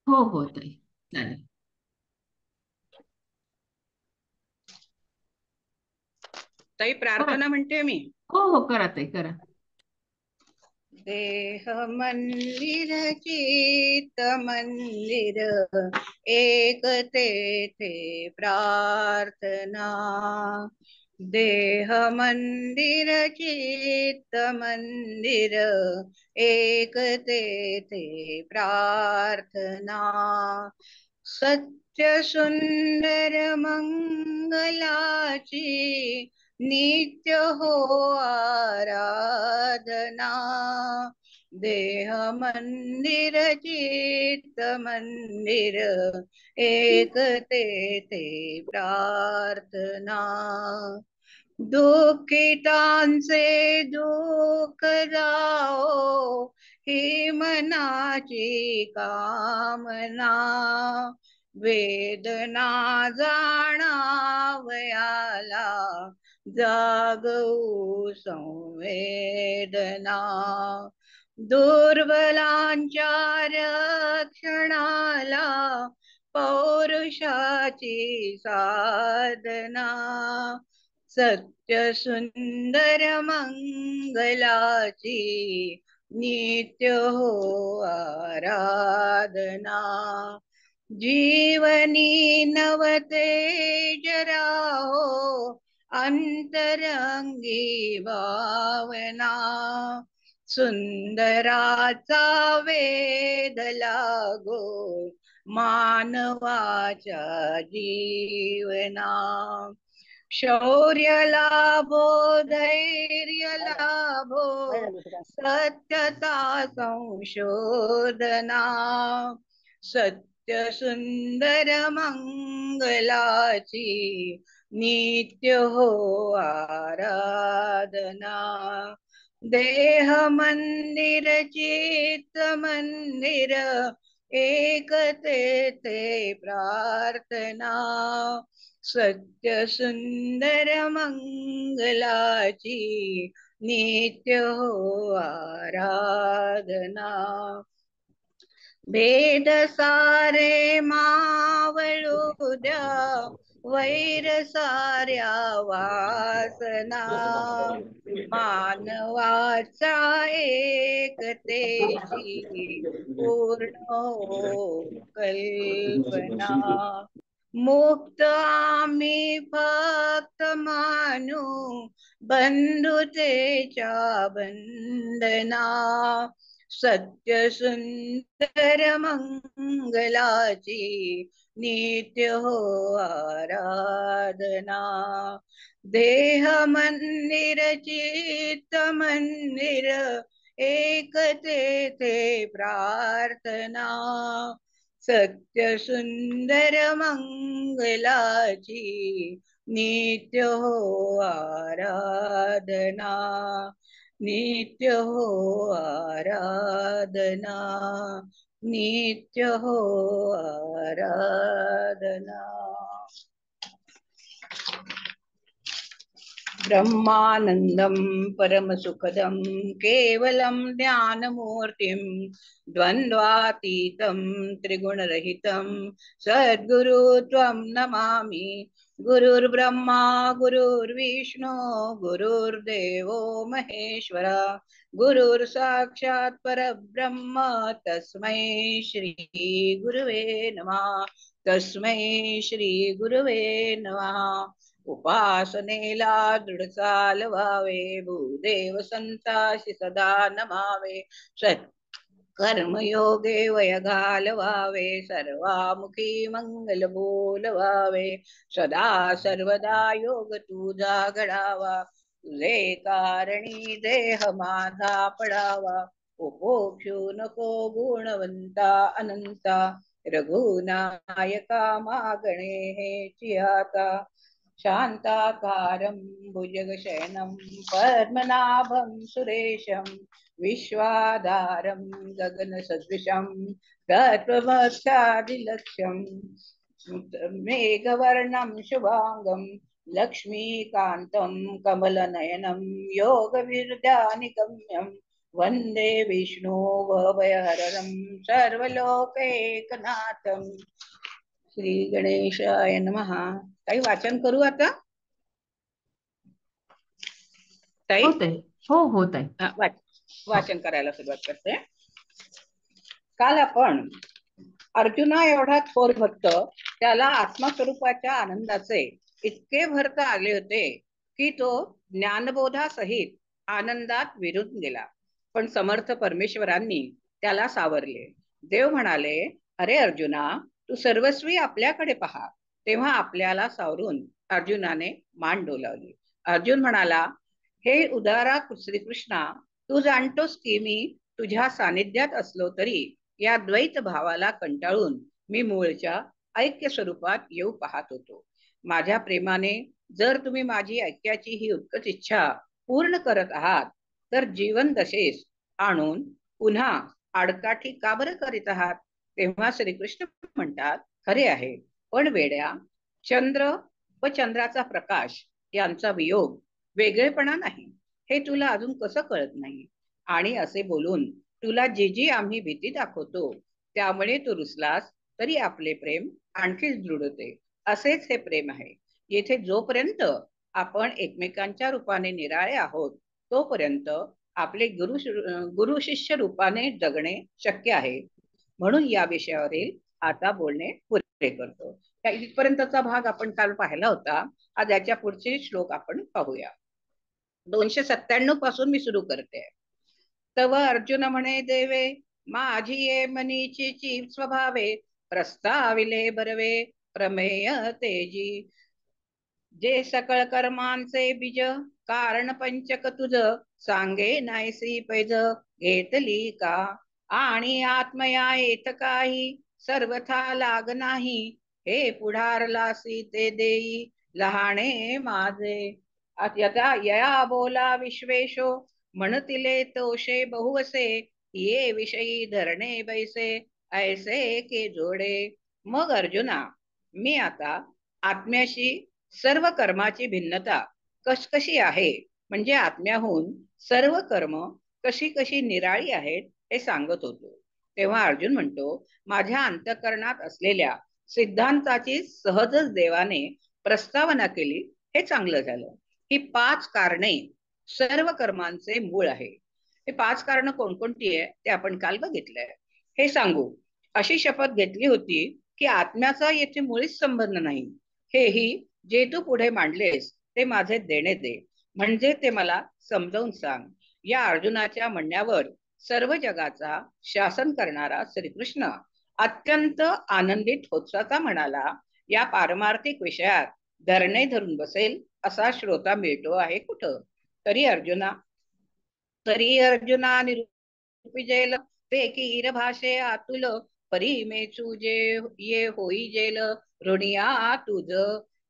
हो हो ताई, चालेल. ताई करा. प्रार्थना म्हणते मी. हो हो, करा ताई, करा. देह मंदिर चित्त मंदिर एक तेथे प्रार्थना. देह मंदिर चित्त मंदिर एक तेथे प्रार्थना. सत्य सुंदर मंगलाची नित्य हो आराधना. देह मंदिर चित्त मंदिर एक तेथे प्रार्थना. दुःखितांचे दुःख जाओ ही मनाची कामना. वेदना जाणावयाला जागवू संवेदना. दुर्बलांच्या रक्षणाला पौरुषाची साधना. सत्य सुंदर मंगलाची नित्य हो आराधना. जीवनी नवते जराहो अंतरंगी भावना. सुंदराचा वेद लागो मानवाच्या जीवना. शौर्य लाभो धैर्य लाभो सत्यता संशोधना. सत्य सुंदर मंगलाची नित्य हो आराधना. देह मंदिर चित्त मंदिर एक तेथे प्रार्थना. सत्य सुंदर मंगलाची नित्य हो आराधना. भेद सारे मावळू द्या वैर साऱ्या वासना. मानवाचा एकतेची पूर्ण हो कल्पना. मुक्त आम्ही फक्त मानू बंधुतेच्या बंधना. सत्य सुंदर मंगलाची नित्य हो आराधना. देह मंदिर चित्त मंदिर एक तेथे प्रार्थना. सत्य सुंदर मंगलाची नित्य हो आराधना. नित्य हो आराधना. नित्य हो आराधना. ब्रह्मानंदं परमसुखदं केवलं ज्ञानमूर्तिं द्वन्द्वातीतं त्रिगुणरहितं सद्गुरु त्वं नमामि. गुरुर्ब्रह्मा गुरुर्विष्णु गुरुर्देवो महेश्वरा गुरुर्साक्षात् परब्रह्म तस्मै श्री गुरुवे नमः. तस्मै श्री गुरुवे नमः. उपासनेला दृढ चालवावे भूदेव संताशी सदा नमावे. सत कर्मयोगे वय घालवावे सर्वामुखी मंगल बोलवावे. सदा सर्वदा योग तुझा घडावा तुझे कारणी देह माझा पडावा. उपोक्षू नको गुणवंता अनंता रघुनायका मागणे हे आता. शांताकारं भुजगशयनं पद्मनाभं सुरेशं विश्वाधारं गगनसदृशं तत्त्वमस्यादिलक्ष्यं मेघवर्णं शुभांगं लक्ष्मीकान्तं कमलनयनं योगविद्यानिगम्यं वंदे विष्णु भवभयहरं सर्वलोकैकनाथं. श्री गणेशाय नमः. काही वाचन करू आता ताई? होत आहे. हो होत आहे. हो. वाचन करायला सुरुवात करते. काल आपण अर्जुना एवढा थोर भक्त, त्याला आत्मस्वरूपाच्या आनंदाचे इतके भरता आले होते की तो ज्ञानबोधासहित आनंदात विरून गेला. पण समर्थ परमेश्वरांनी त्याला सावरले. देव म्हणाले, अरे अर्जुना, तू सर्वस्वी आपल्याकडे पहा. तेव्हा आपल्याला सावरून अर्जुनाने मान डोलावली. अर्जुन म्हणाला, हे उदारा श्रीकृष्णा, तू जाणतोस की मी तुझ्या सानिध्यात असलो तरी या द्वैत भावाला कंटाळून मी मूळच्या ऐक्य स्वरूपात येऊ पाहत होतो. माझ्या प्रेमाने जर तुम्ही माझी ऐक्याची ही उत्कट इच्छा पूर्ण करत आहात, तर जीवन दशेस आणून पुन्हा आडकाठी का बरं करीत आहात? तेव्हा श्रीकृष्ण म्हणतात, खरे आहे, पण वेड्या, चंद्र व चंद्राचा प्रकाश यांचा वियोग वेगळेपणा नाही, हे तुला अजून कसं कळत नाही? आणि असे बोलून तुला जी जी आम्ही भीती दाखवतो त्यामुळे तू रुसलास तरी आपले प्रेम आणखीच दृढ होते. असेच हे प्रेम आहे. येथे जोपर्यंत आपण एकमेकांच्या रूपाने निराळे आहोत तोपर्यंत आपले गुरु शिष्य रूपाने जगणे शक्य आहे. म्हणून या विषयावरील आता बोलणे पुरे करतो. त्या इथपर्यंतचा भाग आपण काल पाहिला होता. आज याच्या पुढचे श्लोक आपण पाहूया. 297 पासून मी सुरू करते. तव अर्जुन म्हणे देवे, माझी ये मनीची स्वभावे, प्रस्ताविले बरवे प्रमेय तेजी. जे सकळ कर्मांचे बीज, कारण पंचक तुझ, सांगे नाहीसी पैज घेतली का? आणि आत्मया येत काही, सर्वथा लाग नाही, हे पुढारलासी ते देई लहाणे माझे. यथा यया बोला विश्वेशो, म्हणतिले तोषे बहुवसे, ये विषयी धरणे बैसे, ऐसे के जोडे. मग अर्जुना, मी आता आत्म्याशी सर्व कर्माची भिन्नता कशी आहे, म्हणजे आत्म्याहून सर्व कर्म कशी कशी निराळी आहेत हे सांगत होतो. तेव्हा अर्जुन म्हणतो, माझ्या अंतःकरणात असलेल्या सिद्धांताची सहजच देवाने प्रस्तावना केली, हे चांगलं झालं. ही 5 कारणे सर्व कर्मांचे मूळ आहे. हे 5 कारण कोणकोणती आहे ते आपण काल बघितलंय. हे सांगू अशी शपथ घेतली होती की आत्म्याचा येथे मुळीच संबंध नाही. हेही जे तू पुढे मांडलेस ते माझे देणे दे, म्हणजे ते मला समजावून सांग. या अर्जुनाच्या म्हणण्यावर सर्व जगाचा शासन करणारा श्रीकृष्ण अत्यंत आनंदित होता म्हणाला, या पारमार्थिक विषयात धरणे धरून बसेल असा श्रोता मिळतो आहे कुठं? तरी अर्जुना निरुपजेल, ते कीर भाषे आतुल, परी मेचू जे ये होई जेल, ऋणिया तुझ.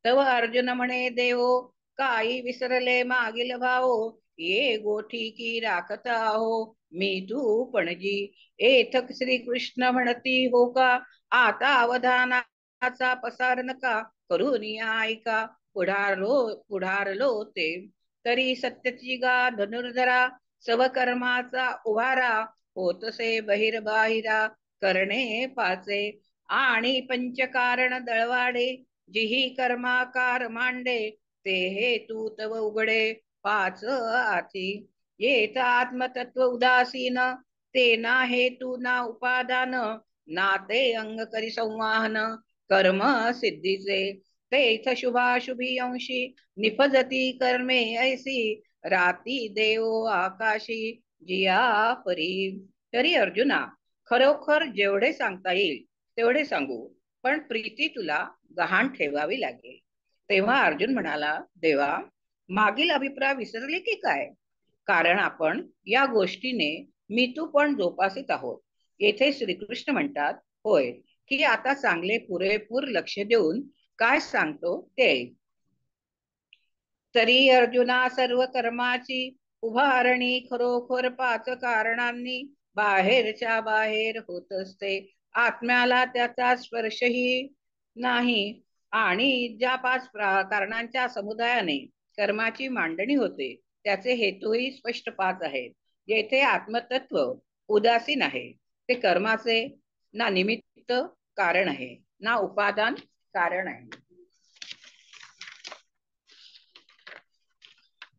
तव अर्जुन म्हणे देवो, काही विसरले मागील भावो, ये गोठी की राखत आहो मी तू पणजी. एथक श्री कृष्ण म्हणती हो का, आता अवधानाचा पसार नका करून ऐका. पुढारलो ते, तरी सत्यची गा धनुर्धरा, स्वकर्माचा उभारा, होतसे बहिर्बाहिरा करणे पाचे. आणि पंचकारण दळवाडे, जिही कर्माकार मांडे, ते हे तू तव उघडे 5 आती. येत आत्मतत्व उदासीन, ते ना हेतू ना उपादान, ना ते अंग करी संवाहन कर्म सिद्धीचे. तेथ शुभाशुभी अंशी, निपजती कर्मे ऐसी, राती देव आकाशी जिया परी. तरी अर्जुना, खरोखर जेवढे सांगता येईल तेवढे सांगू, पण प्रीती तुला गहाण ठेवावी लागेल. तेव्हा अर्जुन म्हणाला, देवा, मागील अभिप्राय विसरले की काय? कारण आपण या गोष्टीने मी तू पण जोपासित आहोत. येथे श्रीकृष्ण म्हणतात, होय, की आता चांगले पुरेपूर लक्ष देऊन काय सांगतो ते. तरी अर्जुना सर्व कर्माची उभारणी खरोखर 5 कारणांनी बाहेरच्या बाहेर होत असते. आत्म्याला त्याचा स्पर्शही नाही. आणि ज्या 5 कारणांच्या समुदायाने कर्माची मांडणी होते त्याचे हेतूही स्पष्ट 5 आहेत. येथे आत्मतत्व उदासीन आहे. ते कर्माचे ना निमित्त कारण आहे, ना उपादान कारण आहे,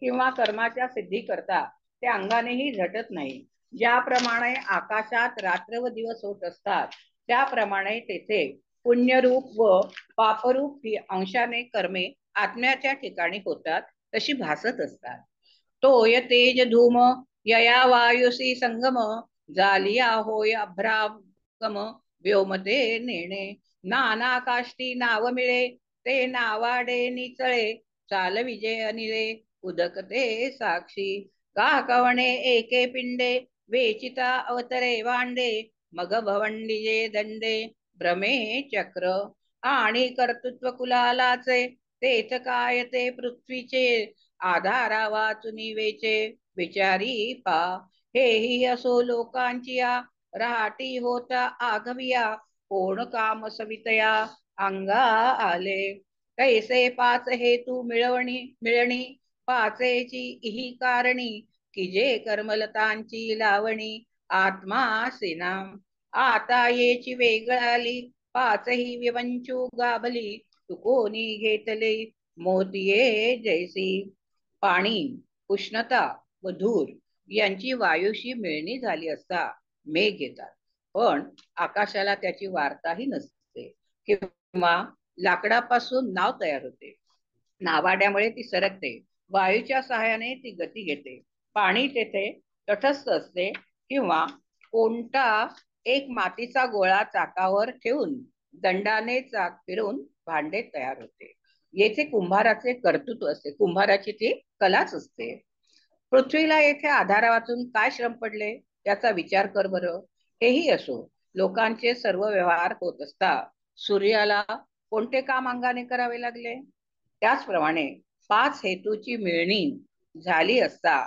किंवा कर्माच्या सिद्धी करता ते अंगानेही झटत नाही. ज्याप्रमाणे आकाशात रात्र व दिवस होत असतात, त्याप्रमाणे तेथे पुण्यरूप व पापरूप ही अंशाने कर्मे आत्म्याच्या ठिकाणी होतात, तशी भासत असतात. तोय तेज धूम यया वायुसी संगम, जालिया होय अभ्रागम व्योमते नेणे. नाना काष्टी नाव मिळे, ते नावाडे निचळे. चाल विजय अनिले, उदकते साक्षी. का कवणे एके पिंडे, वेचिता अवतरे वांडे. मग भवंडिजे दंडे, भ्रमे चक्र. आणि कर्तृत्व कुलालाचे, तेथ काय ते पृथ्वीचे. आधारा वाचुनी वेचे, विचारी पा. हेही असो लोकांची या, राहटी होता आघविया. कोण काम सवितया अंगा आले. कैसे पाच हेतू मिळणी, पाचेची ही कारणी. की जे कर्मलतांची लावणी, आत्मा सेना. आता येची वेगळाली, पाचही विवंचू गाबली. तू कोणी घेतले मोतिये जैसी. पाणी, उष्णता व धूर यांची वायूशी मिळणी झाली असता मेघ येतात, पण आकाशाला त्याची वार्ताही नसते. किंवा लाकडापासून नाव तयार होते, नावाड्यामुळे ती सरकते, वायूच्या सहाय्याने ती गती घेते. पाणी तेथे तटस्थ असते, किंवा कोणता एक मातीचा गोळा चाकावर ठेवून दंडाने चाक फिरून भांडे तयार होते. येथे कुंभाराचे कर्तृत्व असते, कुंभाराची ती कलाच असते. पृथ्वीला येथे आधारा वाचून काय श्रम पडले, त्याचा विचार कर बरं. हेही असो, लोकांचे सर्व व्यवहार होत असता सूर्याला कोणते काम अंगाने करावे लागले. त्याचप्रमाणे पाच हेतूची मिळणी झाली असता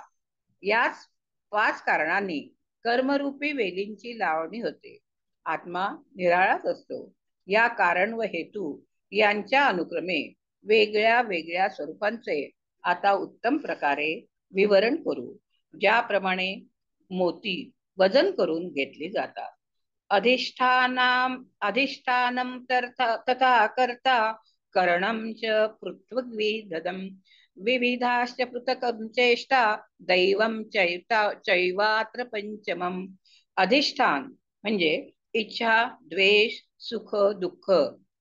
याच पाच कारणांनी कर्मरूपी वेलींची लावणी होते. आत्मा निराळाच असतो. या कारण व हेतू यांच्या अनुक्रमे वेगळ्या वेगळ्या स्वरूपांचे आता उत्तम प्रकारे विवरण करू. ज्याप्रमाणे मोती वजन करून घेतली जातात. अधिष्ठानम तथा कर्ता करणं च पृथ्वीददम. विविधाश्च पृथक् चेष्टा, दैवं चैवात्र पंचमम. अधिष्ठान म्हणजे इच्छा, द्वेष, सुख, दुःख,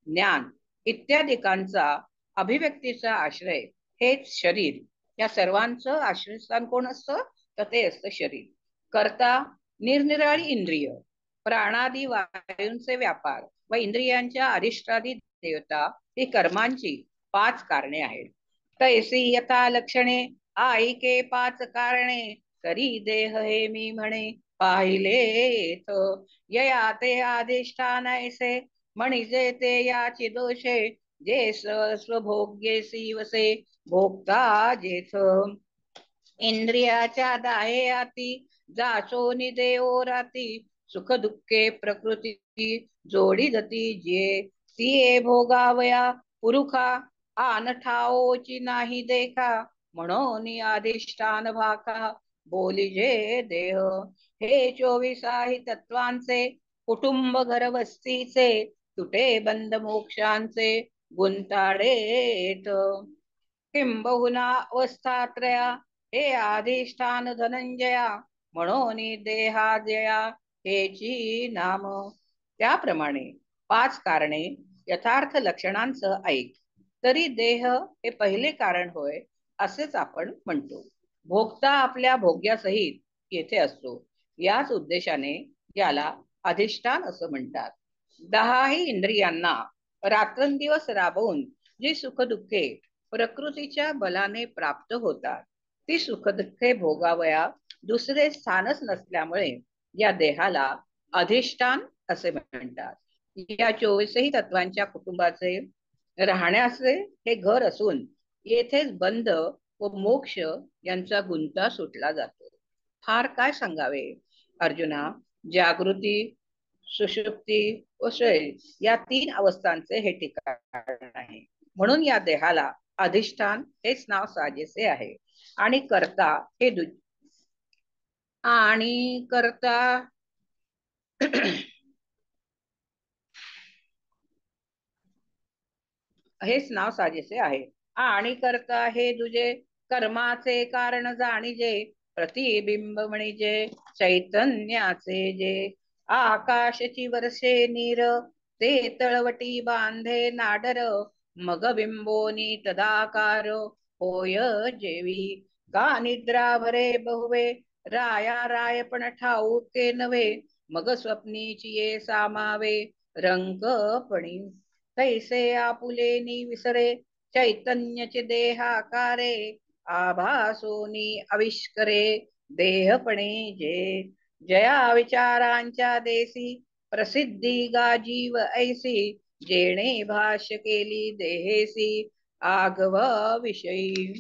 ज्ञान इत्यादिकांचा अभिव्यक्तीचा आश्रय हेच शरीर. या सर्वांचं आश्रयस्थान कोण असतं, तर ते असतं शरीर. कर्ता निरनिराळी इंद्रिय, प्राणादी वायूंचे व्यापार व इंद्रियांच्या अधिष्ठादी देवता ही कर्मांची पाच कारणे आहेत. तैसी यथा लक्षणे आईके पाच कारणे, तरी देह हे मी म्हणे पाहिले. यया ते अधिष्ठान ऐसे, म्हणजे ते याची दोषे. जे स्वभोग्येसी वसे, भोगता जेथ. इंद्रियाच्या दाहे आती, जाचो निदेओ राती. सुख दुःखे प्रकृती, जोडी दती जे. ती भोगावया पुरुखा, आन ठाओची नाही देखा. म्हणून अधिष्ठान भाका, बोलिजे देह. हे 24 तत्वांचे, कुटुंब घर वस्तीचे. तुटे बंद मोक्षांचे, गुंताडेत. किंबहुना अवस्थात्रया, हे अधिष्ठान धनंजया. म्हणून देहाजया हेची नाम. त्याप्रमाणे पाच कारणे यथार्थ लक्षणांचं ऐक. तरी देह हे पहिले कारण होय, असेच आपण म्हणतो. भोगता आपल्या भोग्यासहित येथे असतो. याच उद्देशाने याला अधिष्ठान असं म्हणतात. 10 इंद्रियांना रात्रंदिवस राबवून जी सुखदुःखे प्रकृतीच्या बलाने प्राप्त होतात, ती सुखदुःखे भोगावया दुसरे स्थानच नसल्यामुळे या देहाला अधिष्ठान असे म्हणतात. या 24 तत्वांच्या कुटुंबाचे राहण्याचे हे घर असून येथेच बंध व मोक्ष यांचा गुंता सुटला जातो. फार काय सांगावे अर्जुना. जागृती, सुषुप्ती व शयन या 3 अवस्थांचे हे ठिकाण आहे. म्हणून या देहाला अधिष्ठान हेच नाव साजेसे आहे. आणि कर्ता हे आणि करता हेच नाव साजेसे आहे. आणि करता हे तुझे कर्माचे कारण जाणीजे, प्रतिबिंब म्हणजे चैतन्याचे जे. आकाशची वर्षे नीर, ते तळवटी बांधे नाडर, मग बिंबोनी तदाकार होय जेवी. का निद्रा भरे बहुवे, राया रायपण ठाऊके नव्हे, मग स्वप्नीची ये सामावे रंगपणी. तैसे आपुलेनी विसरे, चैतन्यचे देहाकारे, आभासोनी आविष्करे देहपणे जे. जया विचारांच्या देसी, प्रसिद्धी गाजीव ऐसी, जेणे भाष्य केली देहेसी आगव विषयी.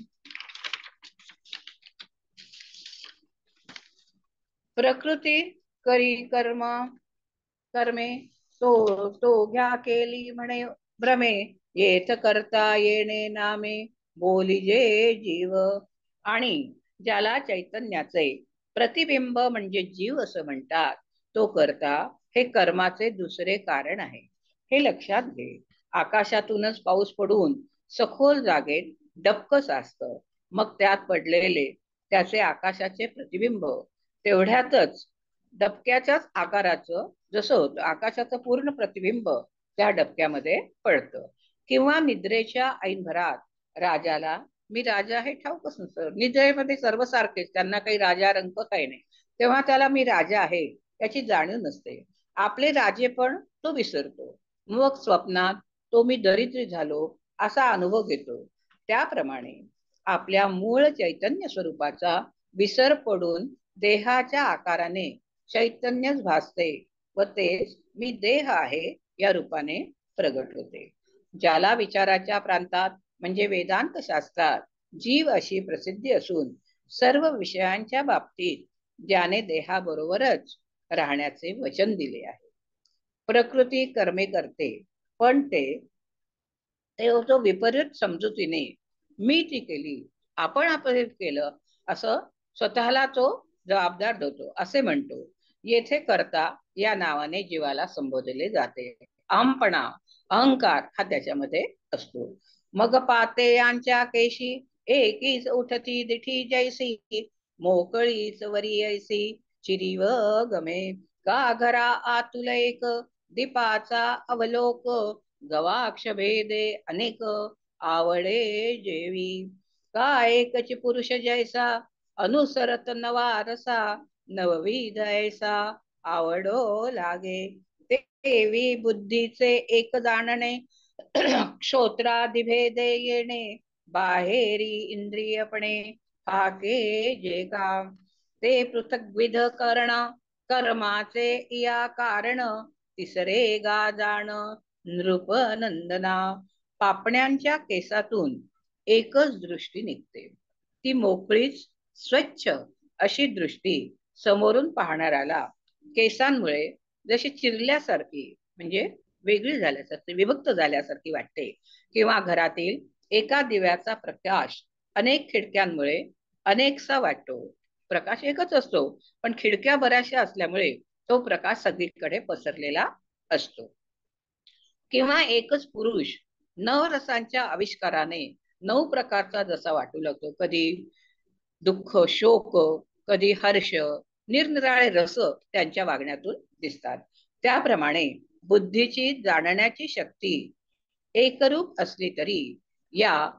प्रकृती करी कर्मे, तो तो घ्या केली म्हणे भ्रमे, येथ करता येणे नामे बोलिजे जीव. आणि ज्याला चैतन्याचे प्रतिबिंब म्हणजे जीव असं म्हणतात, तो करता हे कर्माचे दुसरे कारण आहे, हे लक्षात घे. आकाशातूनच पाऊस पडून सखोल जागेत डबक साचत, मग त्यात पडलेले त्याचे आकाशाचे प्रतिबिंब तेवढ्यातच डबक्याच्याच आकाराचं जसं होतं, आकाशाचं पूर्ण प्रतिबिंब त्या डबक्यामध्ये पडतं. किंवा निद्रेच्या ऐनभरात राजाला मी राजा हे ठाऊकच नसतं, निद्रेमध्ये सर्वसारखेच, त्यांना काही राजा रंक काही नाही, तेव्हा त्याला मी राजा आहे याची जाणीव नसते. आपले राजे पण तो विसरतो, मग स्वप्नात तो मी दरिद्री झालो असा अनुभव घेतो. त्याप्रमाणे आपल्या मूळ चैतन्य स्वरूपाचा विसर पडून देहाच्या आकाराने चैतन्यच भासते व तेच मी देह आहे या रूपाने प्रगट होते. ज्याला विचाराच्या प्रांतात म्हणजे वेदांत शास्त्रात जीव अशी प्रसिद्धी असून सर्व विषयांच्या बाबतीत ज्याने देहाबरोबरच राहण्याचे वचन दिले आहे. प्रकृती कर्मे करते, पण ते जो विपरीत समजुतीने मी ती केली, आपण केलं असं स्वतःला तो जबाबदार धरतो असे म्हणतो. येथे करता या नावाने जीवाला संबोधले जाते. अहमपणा, अहंकार हा त्याच्यामध्ये असतो. मग पाते यांच्या केशी, एकीच उठती दिठी जैसी, मोकळीच वरी ऐसी चिरीव गमे. का घरा आतुल एक, दीपाचा अवलोक, गवाक्ष भेदे अनेक आवडे जेवी. का एकच पुरुष जैसा, अनुसरत नवा रसा, नवविध ऐसा आवडो लागे. देवी बुद्धीचे एक जाणणे, क्षोत्रादिभेदे येणे, बाहेरी इंद्रियपणे हाके जे का. ते पृथग्विध करण, कर्माचे या कारण, तिसरे गा जाण नृपनंदना. पापण्यांच्या केसातून एकच दृष्टी निघते, ती मोकळीच स्वच्छ अशी दृष्टी समोरून पाहणाऱ्याला केसांमुळे जशी चिरल्यासारखी म्हणजे वेगळी झाल्यासारखी, विभक्त झाल्यासारखी वाटते. किंवा घरातील एका दिव्याचा प्रकाश अनेक खिडक्यांमुळे अनेकसा वाटतो. प्रकाश एकच असतो, पण खिडक्या बऱ्याचशा असल्यामुळे तो प्रकाश सगळीकडे पसरलेला असतो. किंवा एकच पुरुष नवरसांच्या आविष्काराने 9 प्रकारचा जसा वाटू लागतो, कधी दुःख, शोक, कधी हर्ष, निरनिराळे रस त्यांच्या वागण्यातून दिसतात. त्याप्रमाणे बुद्धीची जाणण्याची शक्ती एकरूप असली तरी या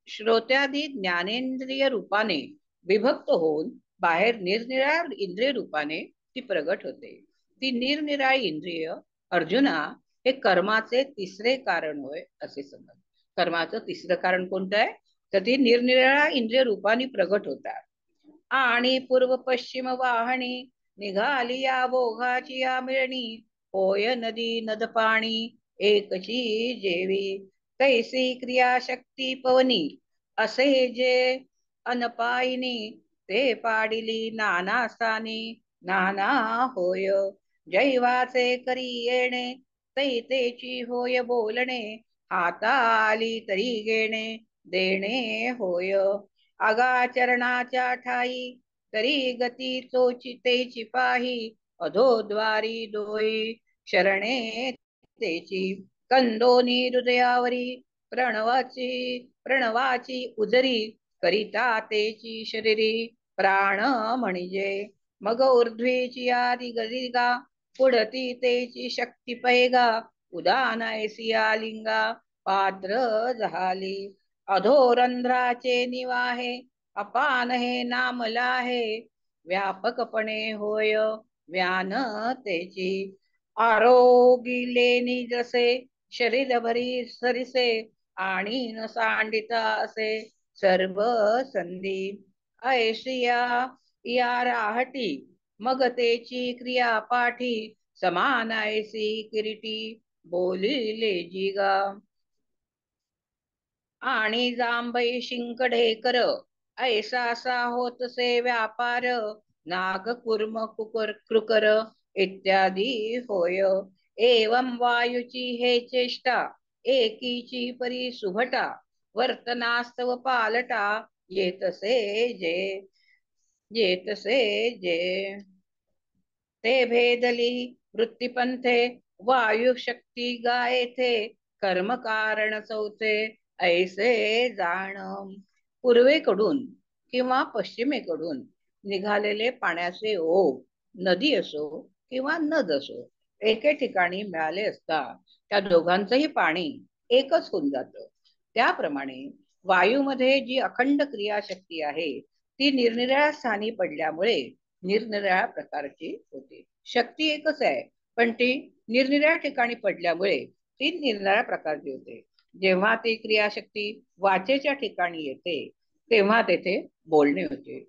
श्रोत्यादी ज्ञानेंद्रिय रूपाने विभक्त होऊन बाहेर निरनिराळ्या इंद्रिय रूपाने ती प्रगट होते. ती निरनिराळी इंद्रिय अर्जुना हे कर्माचे तिसरे कारण होय असे समज. कर्माचं तिसरं कारण कोणतं आहे, तर ती निरनिराळ्या इंद्रिय रूपाने प्रगट होतात. आणि पूर्व पश्चिम वाहणी, निघाली या बोघाची या मिळणी, होय नदी नद पाणी एकची जेवी. तैसी क्रियाशक्ती पवनी, असे जे अनपायिनी, ते पाडिली नाना स्थानी नाना होय. जैवाचे करी येणे, तैतेची होय बोलणे, हाता आली तरी घेणे देणे होय. आगाचरणाच्या ठाई तरी गती तेची पाही अधोद्वारी दोई शरणे तेची कंदोनी हृदयावरी प्रणवाची उजरी करिता तेची शरीरी प्राण म्हणजे मग ऊर्ध्वीची आदी गदिगा पुढती तेची शक्ती पैगा उदान ऐसिया लिंगा पात्र झाली अधोरंध्राचे निवाहे अपान हे नामला हे व्यापकपणे होय व्यान तेची आरोगिले जसे शरीर भरी सरिसे आणि न सांडिता असे सर्व संधी ऐशिया या राहटी मग तेची क्रिया पाठी समान ऐसी किरीटी बोलिले जिगा आणि जांभई शिंक ढेकर ऐसा होतसे व्यापार नाग कुर्म कृकर इत्यादी होय एवं वायूची हे चेष्टा एकीची परी सुभटा वर्तनास्तव पालटा येतसे जे ते भेदली वृत्तीपंथे वायू शक्ती गायथे कर्म कारण चौथे ऐसे जाण पूर्वेकडून किंवा पश्चिमेकडून निघालेले पाण्याचे ओघ नदी असो किंवा नद असो एके ठिकाणी मिळाले असता त्या दोघांचंही पाणी एकच होऊन जातं. त्याप्रमाणे वायूमध्ये जी अखंड क्रियाशक्ती आहे ती निरनिराळ्या स्थानी पडल्यामुळे निरनिराळ्या प्रकारची होते. शक्ती एकच आहे पण ती निरनिराळ्या ठिकाणी पडल्यामुळे ती निरनिराळ्या प्रकारची होते. जेव्हा ती क्रियाशक्ती वाचेच्या ठिकाणी येते तेव्हा तेथे बोलणे होते.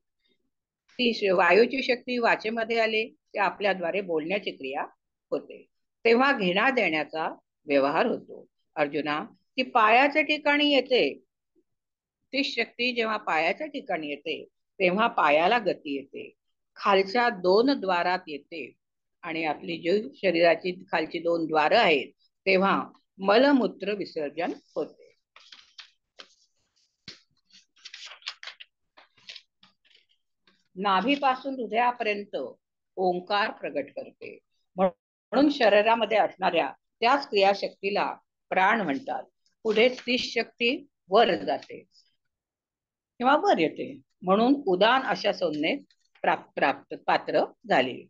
ती वायूची शक्ती वाचेमध्ये आले ते आपल्याद्वारे बोलण्याची क्रिया होते. तेव्हा घेणा देण्याचा व्यवहार होतो. अर्जुना, ती पायाच्या ठिकाणी येते. ती शक्ती जेव्हा पायाच्या ठिकाणी येते तेव्हा पायाला गती येते. खालच्या दोन द्वारात येते आणि आपली जी शरीराची खालची दोन द्वार आहेत तेव्हा मलमूत्र विसर्जन होते. नाभीपासून हृदयापर्यंत ओंकार प्रगट करते. म्हणून शरीरामध्ये असणाऱ्या त्याच क्रियाशक्तीला प्राण म्हणतात. पुढे ती शक्ती वर जाते किंवा वर येते म्हणून उदान अशा संज्ञेत प्राप्त पात्र झाले.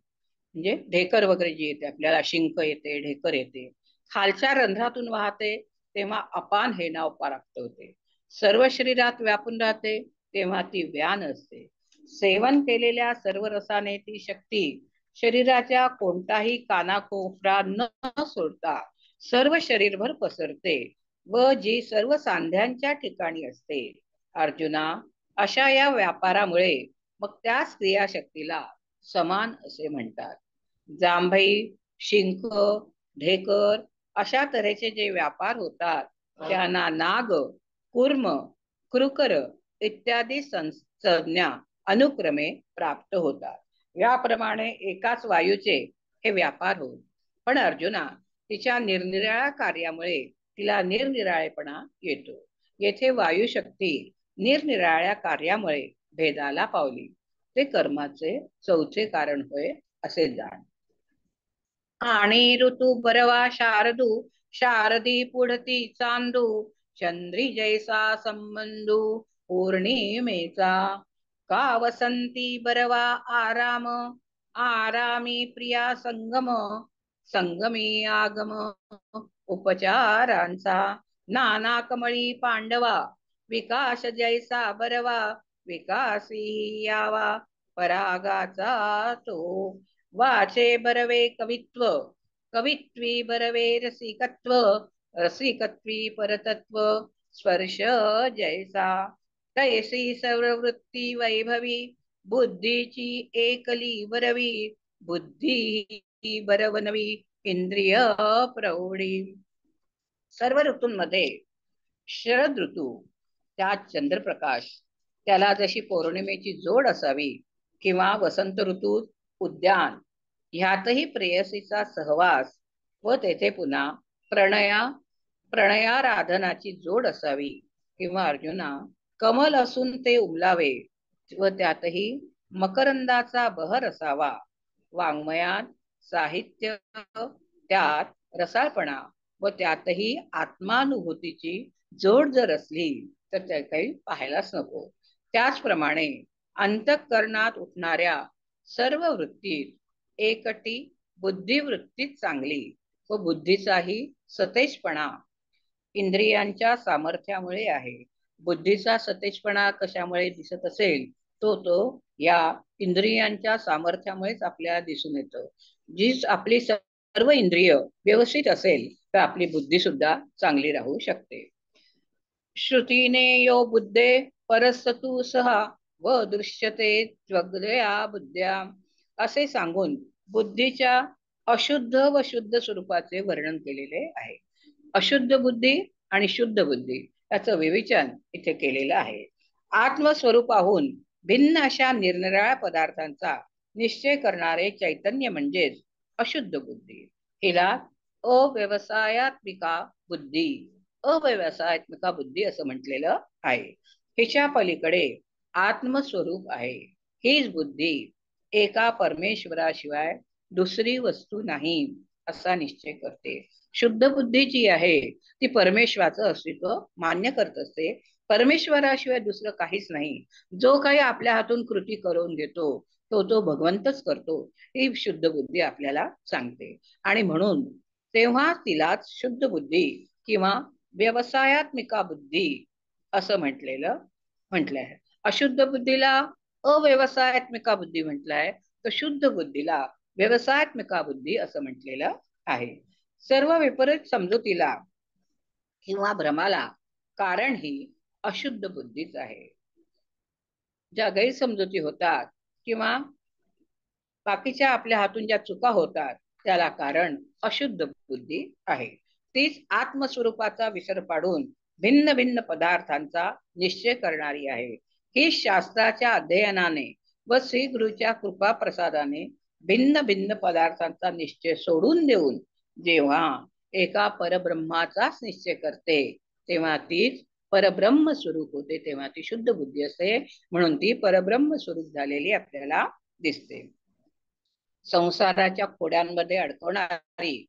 म्हणजे ढेकर वगैरे जी येते आपल्याला शिंक येते ढेकर येते खालच्या रंध्रातून वाहते तेव्हा अपान हे नाव प्राप्त होते. सर्व शरीरात व्यापून राहते तेव्हा ती व्यान असते. सेवन केलेल्या सर्व रसाने ती शक्ती शरीराच्या कोणताही कानाकोपरा न सोडता सर्व शरीरभर पसरते व जी सर्व सांध्यांच्या ठिकाणी असते. अर्जुना, अशा या व्यापारामुळे मग त्याच क्रियाशक्तीला समान असे म्हणतात. जांभई शिंक ढेकर अशा तऱ्हेचे जे व्यापार होतात त्यांना नाग कूर्म कृकर इत्यादी संज्ञा अनुक्रमे प्राप्त होतात. याप्रमाणे एकाच वायूचे हे व्यापार होत. पण अर्जुना, तिच्या निरनिराळ्या कार्यामुळे तिला निरनिराळेपणा येतो. येथे वायुशक्ती निरनिराळ्या कार्यामुळे भेदाला पावली. ते कर्माचे चौथे कारण होय असे जाण. आणि ऋतू बरवा शारदी पुढती चांदू चंद्री जैसा संबंधू पौर्णिमेचा का वसंती बरवा आरामी प्रिया संगमी आगम उपचारांचा नाना कमळी पांडवा विकास जैसा बरवा विकासी यावा परागाचा तो वाचे बरवे कवित्वी बरवे रसिकत्वी परतत्व स्पर्श जैसा तैसी सर्ववृत्ती वैभवी बुद्धीची एकली बरवी बुद्धी बरवनवी इंद्रिय प्रौढी. सर्व ऋतूंमध्ये शरद ऋतू त्यात चंद्रप्रकाश त्याला जशी पौर्णिमेची जोड असावी किंवा वसंत ऋतूत उद्यान ह्यातही प्रेयसीचा सहवास व तेथे पुन्हा प्रणयाराधनाची जोड असावी किंवा अर्जुना कमल असून ते उमलावे व त्यातही मकरंदाचा बहर असावा. वाङ्मयात साहित्य, त्यात रसाळपणा व त्यातही आत्मानुभूतीची जोड जर असली तर त्या काही पाहायलाच नको. त्याचप्रमाणे अंतःकरणात उठणाऱ्या सर्व वृत्तीत एकटी बुद्धिवृत्तीच चांगली व बुद्धीचाही सतेजपणा इंद्रियांच्या सामर्थ्यामुळे आहे. बुद्धीचा सतेजपणा कशामुळे दिसत असेल तो या इंद्रियांच्या सामर्थ्यामुळेच आपल्याला दिसून येतो. जी आपली सर्व इंद्रिय व्यवस्थित असेल तर आपली बुद्धी सुद्धा चांगली राहू शकते. श्रुतीने यो बुद्धे परसतु सहा व दृश्यते ज्वगदया बुद्ध्या असे सांगून बुद्धीच्या अशुद्ध व शुद्ध स्वरूपाचे वर्णन केलेले आहे. अशुद्ध बुद्धी आणि शुद्ध बुद्धी याचं विवेचन इथे केलेलं आहे. आत्मस्वरूपाहून भिन्न अशा निरनिराळ्या पदार्थांचा निश्चय करणारे चैतन्य म्हणजेच अशुद्ध बुद्धी. हिला अव्यवसायात्मिका बुद्धी अव्यवसायात्मिका बुद्धी असं म्हटलेलं आहे. हिच्या पलीकडे आत्मस्वरूप आहे. हीच बुद्धी एका परमेश्वराशिवाय दुसरी वस्तू नाही असा निश्चय करते. शुद्ध बुद्धी जी आहे ती परमेश्वराचं अस्तित्व मान्य करत असते. परमेश्वराशिवाय दुसरं काहीच नाही. जो काही आपल्या हातून कृती करून घेतो तो भगवंतच करतो ही शुद्ध बुद्धी आपल्याला सांगते. आणि म्हणून तेव्हा तिलाच शुद्ध बुद्धी किंवा व्यवसायात्मिका बुद्धी असं म्हटलं आहे. अशुद्ध बुद्धीला अव्यवसायात्मिका बुद्धी म्हटलंय तर शुद्ध बुद्धीला व्यवसायात्मिका बुद्धी असं म्हटलेलं आहे. सर्व विपरीत समजुतीला किंवा भ्रमाला कारण ही अशुद्ध बुद्धीच आहे. ज्या गैरसमजुती होतात किंवा बाकीच्या आपल्या हातून ज्या चुका होतात त्याला कारण अशुद्ध बुद्धी आहे. तीच आत्मस्वरूपाचा विसर पाडून भिन्न भिन्न पदार्थांचा निश्चय करणारी आहे. ही शास्त्राच्या अध्ययनाने व श्री गुरुच्या कृपा प्रसादाने भिन्न भिन्न पदार्थांचा निश्चय सोडून देऊन जेव्हा एका परब्रह्माचाच निश्चय करते तेव्हा तीच परब्रह्म स्वरूप होते. तेव्हा ती शुद्ध बुद्धी असते. म्हणून ती परब्रह्म स्वरूप झालेली आपल्याला दिसते. संसाराच्या खोड्यांमध्ये अडकवणारी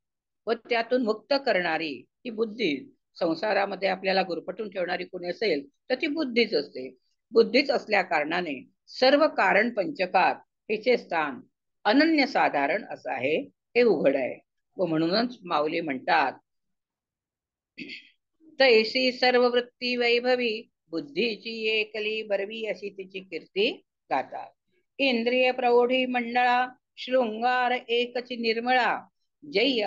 व त्यातून मुक्त करणारी ही बुद्धी, संसारामध्ये आपल्याला गुरफटून ठेवणारी कोणी असेल तर ती बुद्धीच असते. बुद्धीच असल्या कारणाने सर्व कारण पंचकात हिचे स्थान अनन्य साधारण असं आहे हे उघड आहे. व म्हणूनच माऊली म्हणतात तैसी सर्व वृत्ती वैभवी बुद्धीची एकली बरवी अशी तिची कीर्ती गातात. इंद्रिय प्रौढी मंडळा शृंगार एकची निर्मळा जै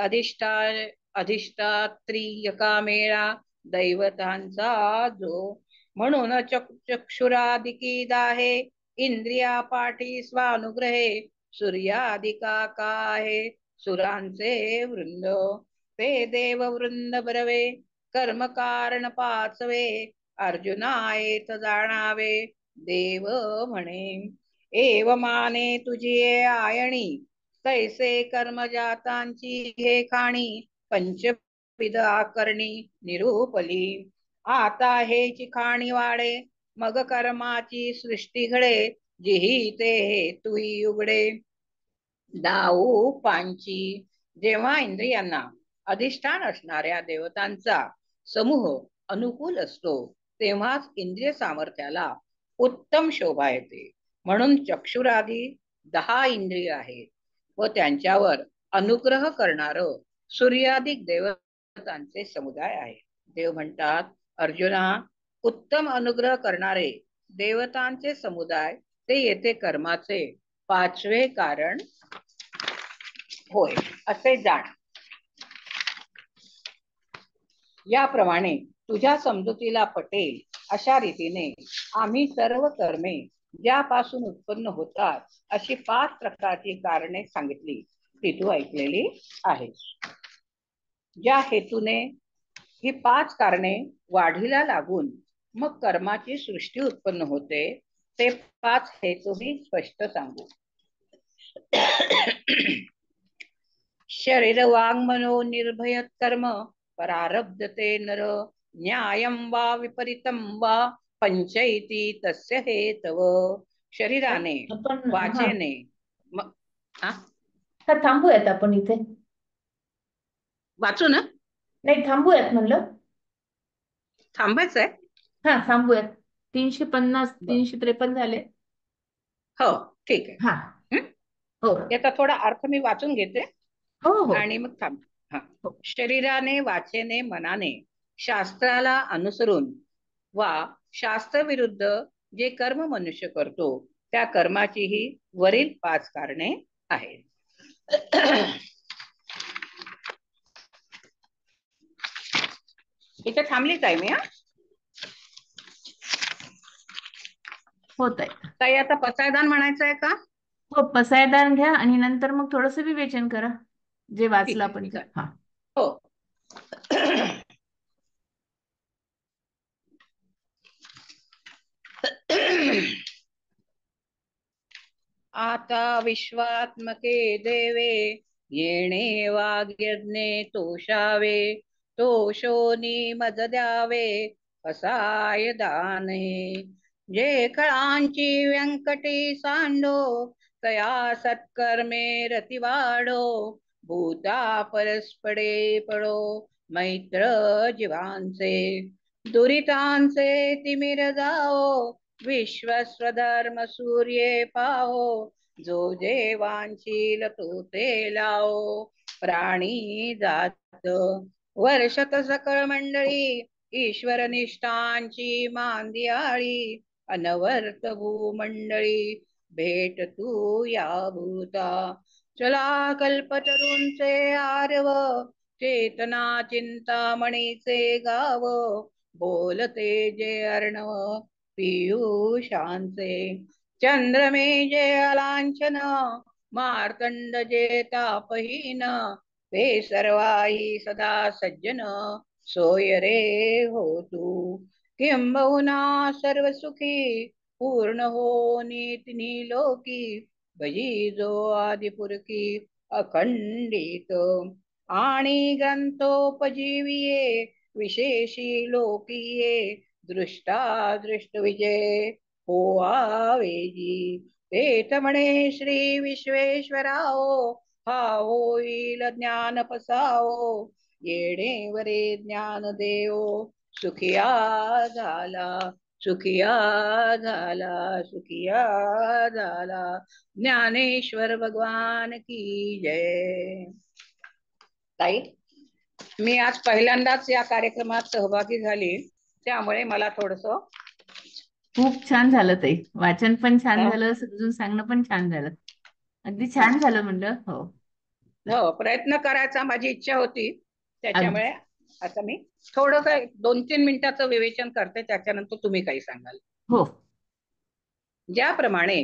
अधिष्ठात्री यका मेळा दैवतांचा जो म्हणून चक्षुरादिकी दाहे इंद्रिया पाठी स्वानुग्रहे सूर्यादिका काहे सुरांचे वृंद ते देव वृंद बरवे कर्म कारण पाचवे अर्जुना येत जाणावे देव म्हणे एव माने तुझी आयणी तैसे कर्म जातांची हे खाणी पंचविध आकरणी निरूपली आता हेची खाणी वाढे मग कर्माची सृष्टी घडे जिही ते हे तुही उघडे दाऊ पांची. जेव्हा इंद्रियांना अधिष्ठान असणाऱ्या देवतांचा समूह अनुकूल असतो तेव्हाच इंद्रिय सामर्थ्याला उत्तम शोभा येते. म्हणून चक्षुरादी 10 इंद्रिय आहेत व त्यांच्यावर अनुग्रह करणार सूर्यादिक देवतांचे समुदाय आहे. देव म्हणतात अर्जुना उत्तम अनुग्रह करणारे देवतांचे समुदाय ते येथे कर्माचे 5वे कारण होय असे जाण. याप्रमाणे तुझ्या समजुतीला पटेल अशा रीतीने आम्ही सर्व कर्मे ज्यापासून उत्पन्न होतात अशी 5 प्रकारची कारणे सांगितली ती तू ऐकलेली आहेस. ज्या हेतूने ही 5 कारणे वाढीला लागून मग कर्माची सृष्टी उत्पन्न होते ते 5 हेतूही स्पष्ट सांगू. शरीर वांग मनो निर्भय कर्म प्रारब्धते नर न्यायं वा विपरीतं वा पंचैती तस्य हेतव शरीराने, आपण हा वाचेने हा थांबूयात आपण इथे. वाचू ना? नाही, थांबूयात म्हणलं. थांबायचंय? हा, थांबूयात. 350 बर, 353 झाले. हो ठीक आहे. हा. हो याचा थोडा अर्थ मी वाचून घेते हो हो आणि मग थांब. हा. हो. शरीराने, वाचेने, मनाने शास्त्राला अनुसरून वा शास्त्रविरुद्ध जे कर्म मनुष्य करतो त्या कर्माची ही वरील 5 कारणे आहेत. इथे थांबलीच आहे मी. होत आहे. ताई आता पसायदान म्हणायचं आहे का? हो, पसायदान घ्या आणि नंतर मग थोडस विवेचन करा जे वाचलं ठीक आहे, आपण ते. चालेल. हा. हो. आता विश्वात्मके देवे येणे वाग्यज्ञे तोषावे, तोषोनी मज द्यावे असाय दाने. जे कळांची व्यंकटी सांडो तया सत्कर्मे रती वाढो, भूता परस्पडे पडो मैत्र जीवांचे. दुरितांचे तिमिर जाओ विश्वस्वधर्म सूर्ये पाहो, जो देवांशील तो ते लावो प्राणी जात. वर्षत सकळ मंडळी ईश्वर निष्ठांची मांदियाळी, अनवर्त भूमंडळी भेट तू या भूता. चला कल्पतरूंचे आरव चेतना चिंतामणीचे गाव, बोलते जे अर्णव पीयूषांचे. चंद्रमे जे अलांछन मार्तंड जे तापहीन, ते सर्वाही सदा सज्जन सोय रे हो तू. किंबहुना सर्व सुखी पूर्ण हो नीतिनी लोकी, भजी जो आदिपुरकी अखंडित. आणि ग्रंथोपजीविये विशेषी लोकीये, दृष्टा दृष्ट विजय हो आवेजी. तेथ म्हणे श्री विश्वेश्वराओ, हा होईल ज्ञान पसाओ, येणे वरे ज्ञान देव सुखिया झाला, सुखिया झाला, सुखिया झाला. ज्ञानेश्वर भगवान की जय. ताई, मी आज पहिल्यांदाच या कार्यक्रमात सहभागी झाली, त्यामुळे मला थोडस खूप छान झालं ताई. वाचन पण छान झालं, समजून सांगणं पण छान झालं. अगदी छान झालं म्हणलं. हो. हो, प्रयत्न करायचा माझी इच्छा होती, त्याच्यामुळे अगदी. आता मी थोडं काय 2-3 मिनिटाचं विवेचन करते, त्याच्यानंतर तुम्ही काही सांगाल. हो. ज्याप्रमाणे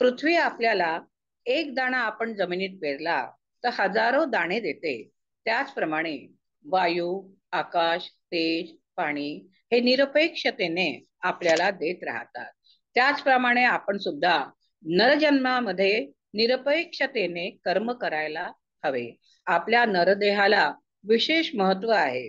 पृथ्वी आपल्याला एक दाणा आपण जमिनीत पेरला तर हजारो दाणे देते, त्याचप्रमाणे वायू, आकाश, तेज, पाणी हे निरपेक्षतेने आपल्याला देत राहतात. त्याचप्रमाणे आपण सुद्धा नरजन्मामध्ये निरपेक्षतेने कर्म करायला हवे. आपल्या नरदेहाला विशेष महत्व आहे,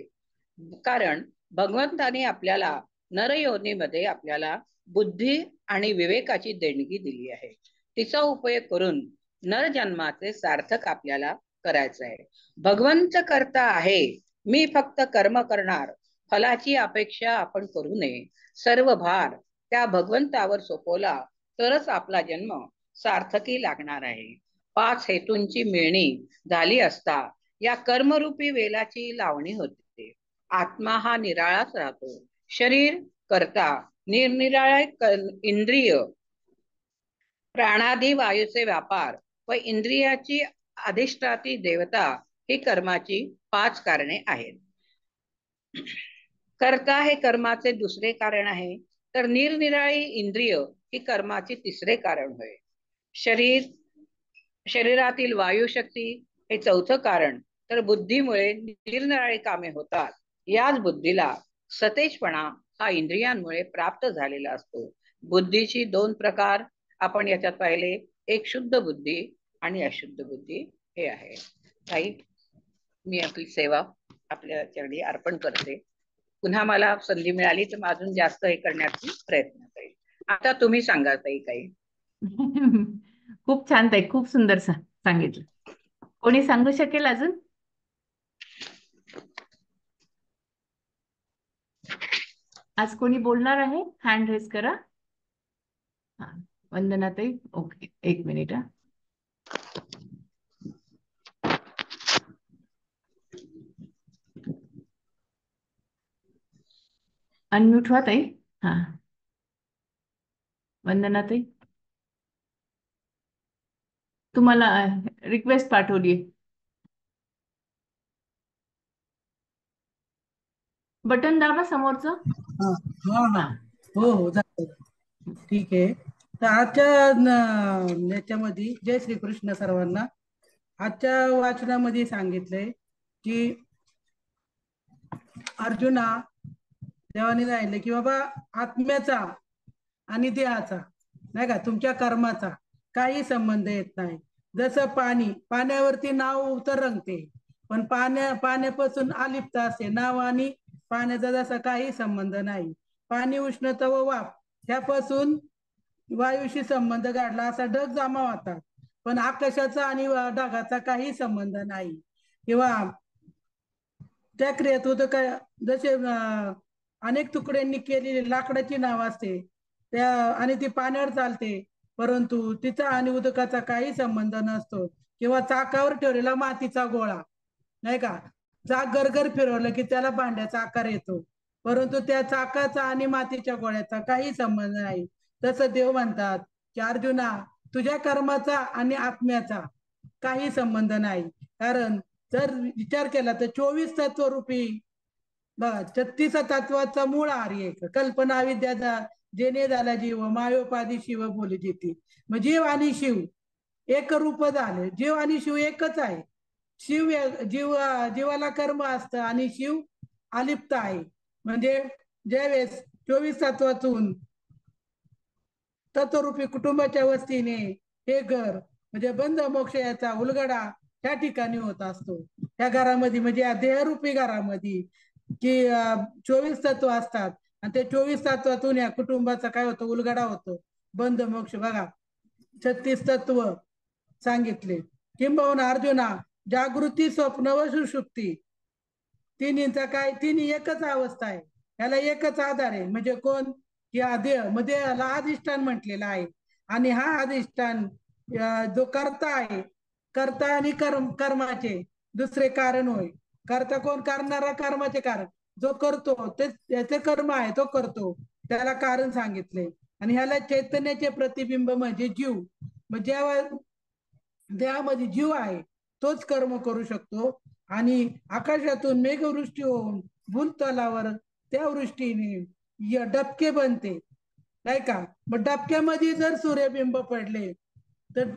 कारण भगवंताने आपल्याला नरयोनीमध्ये आपल्याला बुद्धी आणि विवेकाची देणगी दिली आहे. तिचा उपयोग करून नरजन्माचे सार्थक आपल्याला करायचं आहे. भगवंत करता आहे, मी फक्त कर्म करणार, फलाची अपेक्षा आपण करू नये. सर्व भार त्या भगवंतावर सोपवला तरच आपला जन्म सार्थकी लागणार आहे. 5 हेतूंची मिळणी झाली असता या कर्मरूपी वेलाची लावणी होते. आत्मा हा निराळाच राहतो. शरीर करता निरनिराळे इंद्रिय, प्राणादी वायूचे व्यापार व इंद्रियाची अधिष्ठाती देवता ही कर्माची 5 कारणे आहेत. कर्ता हे कर्माचे दुसरे कारण आहे, तर निरनिराळी इंद्रिय ही कर्माची तिसरे कारण होय. शरीरातील वायुशक्ती हे चौथं कारण, तर बुद्धीमुळे निरनिराळी कामे होतात. याच बुद्धीला सतेजपणा हा इंद्रियांमुळे प्राप्त झालेला असतो. बुद्धीची 2 प्रकार आपण याच्यात पाहिले, एक शुद्ध बुद्धी आणि अशुद्ध बुद्धी हे आहे. ताई, मी आपली सेवा आपल्या चरणी अर्पण करते. पुन्हा मला संधी मिळाली तर अजून जास्त हे करण्याचा प्रयत्न करेल. आता तुम्ही सांगा ताई काही. खूप छान ताई, खूप सुंदर सांगितलं. कोणी सांगू शकेल अजून? आज कोणी बोलणार आहे? हँड रेस करा. हा, वंदना ताई. ओके, एक मिनिट हा. अनम्यूट व्हा ताई. हा, वंदना ताई, तुम्हाला रिक्वेस्ट पाठवली. बटन दाबा समोरचं. हा हा हा. हा. हो हो, झालं. ठीक आहे. तर आजच्या याच्यामध्ये जय श्रीकृष्ण सर्वांना. आजच्या वाचनामध्ये सांगितलंय की अर्जुना, देवाने सांगितलं की बाबा आत्म्याचा आणि देहाचा, नाही का, तुमच्या कर्माचा काही संबंध येत नाही. जसं पाण्यावरती नाव तर रंगते, पण पाण्यापासून अलिप्त असते. नाव आणि पाण्याचा जसा काही संबंध नाही. पाणी, उष्णता व वाफ ह्यापासून वायूशी संबंध काढला, असा ढग जमा होतात, पण आकाशाचा आणि ढगाचा काही संबंध नाही. किंवा त्या क्रियेत होतं काय, जसे अनेक तुकड्यांनी केलेली लाकडाची नाव असते त्या, आणि ती पाण्यावर चालते, परंतु तिचा आणि उदकाचा काही संबंध नसतो. किंवा चाकावर ठेवलेला मातीचा गोळा, नाही का, चाक गरगर फिरवलं की त्याला भांड्याचा आकार येतो, परंतु त्या चाकाचा आणि मातीच्या गोळ्याचा काही संबंध नाही. तसं देव म्हणतात की अर्जुना, तुझ्या कर्माचा आणि आत्म्याचा काही संबंध नाही. कारण जर विचार केला तर 24 तत्वरूपी बघा, 36 तत्वाचा मूळ आर्य एक कल्पना विद्याचा जेने झाला जीव मायोपाधी शिव बोली जेती. मग जीव आणि शिव एक रूप झाले. जीव आणि शिव एकच आहे. जीवाला कर्म असतं आणि शिव अलिप्त आहे. म्हणजे ज्यावेळेस 24 तत्वातून तत्वरूपी कुटुंबाच्या वस्तीने हे घर म्हणजे बंध मोक्ष याचा उलगडा त्या ठिकाणी होत असतो. त्या घरामध्ये म्हणजे या देहरूपी घरामध्ये की 24 तत्व असतात, आणि त्या 24 तत्वातून या कुटुंबाचा काय होतो, उलगडा होतो, बंध मोक्ष. बघा, 36 तत्व सांगितले. किंबहुना अर्जुना, जागृती, स्वप्न व सुषुप्ती तिन्हीचा काय, तिन्ही एकच अवस्था आहे. याला एकच आधार आहे. म्हणजे कोण, की देह, मध्ये याला अधिष्ठान म्हटलेलं आहे. आणि हा अधिष्ठान जो कर्ता आहे, कर्ता आणि कर्माचे दुसरे कारण होय. कर्ता कोण, करणारा कर्माचे कारण, जो करतो ते त्याचे कर्म आहे, तो करतो, त्याला कारण सांगितले. आणि ह्याला चैतन्याचे प्रतिबिंब म्हणजे जीव. मग जेव्हा देहामध्ये जीव आहे तोच कर्म करू शकतो. आणि आकाशातून मेघवृष्टी होऊन भूतलावर त्या वृष्टीने डबके बनते, नाही का. मग डबक्यामध्ये जर सूर्यबिंब पडले तर